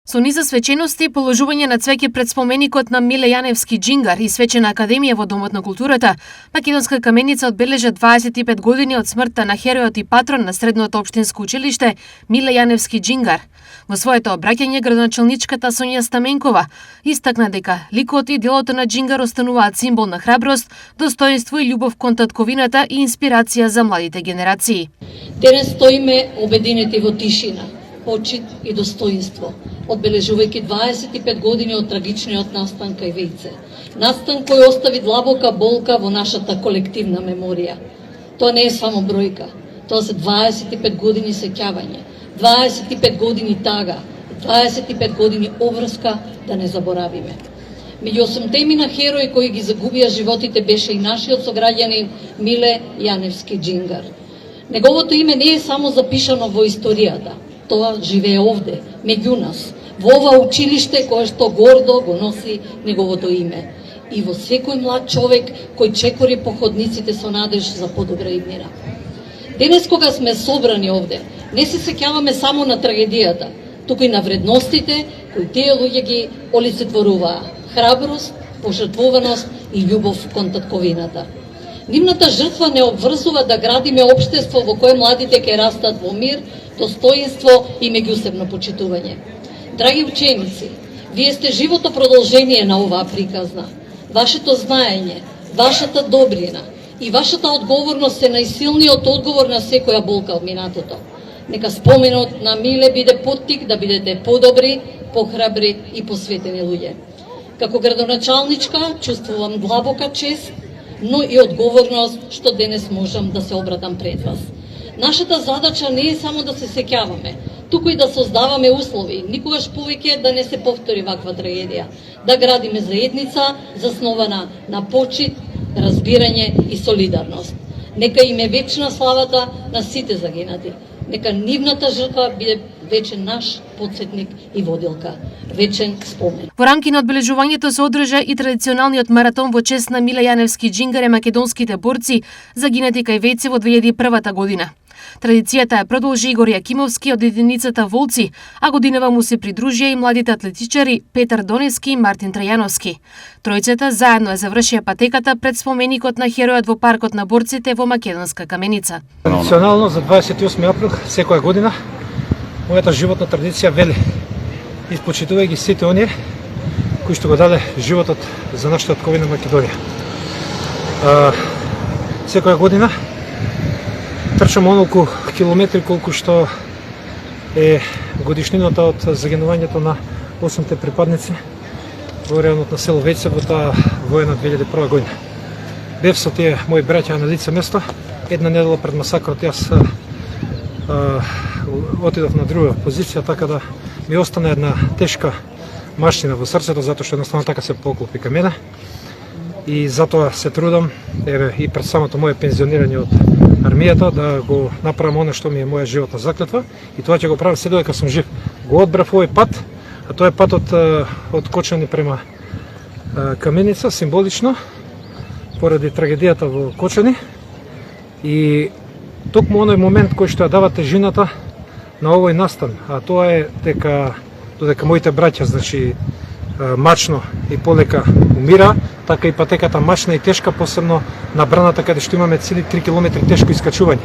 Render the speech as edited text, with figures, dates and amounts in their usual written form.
Со низа свечености, положување на цвеќе пред споменикот на Миле Јаневски Џингар и свечена академија во Домот на културата, Македонска каменица одбележа 25 години од смртта на херојот и патрон на Средното општинско училиште Миле Јаневски Џингар. Во своето обраќање градоначалничката Сонја Стаменкова истакна дека ликот и делото на Џингар остануваат символ на храброст, достоинство и љубов кон татковината и инспирација за младите генерации. Денес стоиме обединети во тишина, почит и достоинство, одбележувајќи 25 години од трагичниот настан кај Вејце. Настан кој остави длабока болка во нашата колективна меморија. Тоа не е само бројка, тоа се 25 години сеќавање, 25 години тага, 25 години обврска да не заборавиме. Меѓу 8 мина херои кои ги загубија животите беше и нашиот сограѓанин Миле Јаневски Џингар. Неговото име не е само запишано во историјата, тоа живее овде, меѓу нас, во ова училиште кое што гордо го носи неговото име и во секој млад човек кој чекори по ходниците со надеж за подобра иднина. Денес кога сме собрани овде, не се сеќаваме само на трагедијата, туку и на вредностите кои тие луѓе ги олицетворуваа: храброст, пожртвуваност и љубов кон татковината. Нивната жртва не обврзува да градиме општество во кое младите ќе растат во мир, достоинство и меѓусебно почитување. Драги ученици, вие сте живото продолжение на оваа приказна. Вашето знаење, вашата добрина и вашата одговорност е најсилниот одговор на секоја болка од минатото. Нека споменот на Миле биде поттик да бидете подобри, похрабри и посветени луѓе. Како градоначалничка чувствувам длабока чест, но и одговорност што денес можам да се обратам пред вас. Нашата задача не е само да се сеќаваме, туку и да создаваме услови, никогаш повеќе да не се повтори ваква трагедија, да градиме заедница заснована на почит, разбирање и солидарност. Нека им е вечна славата на сите загинати. Нека нивната жртва биде вечен наш подсетник и водилка, вечен спомен. Во рамки на одбележувањето се одржа и традиционалниот маратон во чест на Миле Јаневски Џингар и македонските борци загинати кај Вејце во 2001 година. Традицијата ја продолжи Игор Јакимовски од единицата Волци, а годинава му се придружија и младите атлетичари Петар Доневски и Мартин Трајановски. Тројцата заедно ја завршија патеката пред споменикот на херојот во паркот на борците во Македонска каменица. Традиционално за 28 април секоја година мојата животна традиција вели: испочитувај ги сите оние кои што го даде животот за нашата татковина Македонија. Секоја година трчам онолку километри колку што е годишнината од загинувањето на 8 припадници во районот на село Вејце во таа воена 2001 година. Бев со тие мои браќа на лице место. Една недела пред масакрот јас отидов на друга позиција, така да ми остана една тешка машина во срцето, затоа што едноставно така се поклопи кај мене. И затоа се трудам, еве и пред самото моје пензионирање од армијата, да го направам оно што ми е моја животна заклетва, и тоа ќе го правам се додека сум жив. Го одбрав овој пат, а тоа е патот од Кочани према Каменица, символично, поради трагедијата во Кочани. И токму оној момент кој што ја дава тежината на овој настан, а тоа е дека додека моите браќа, значи, мачно и полека умира, така и патеката мачна и тешка, посебно на браната каде што имаме цели 3 километри тешко искачување.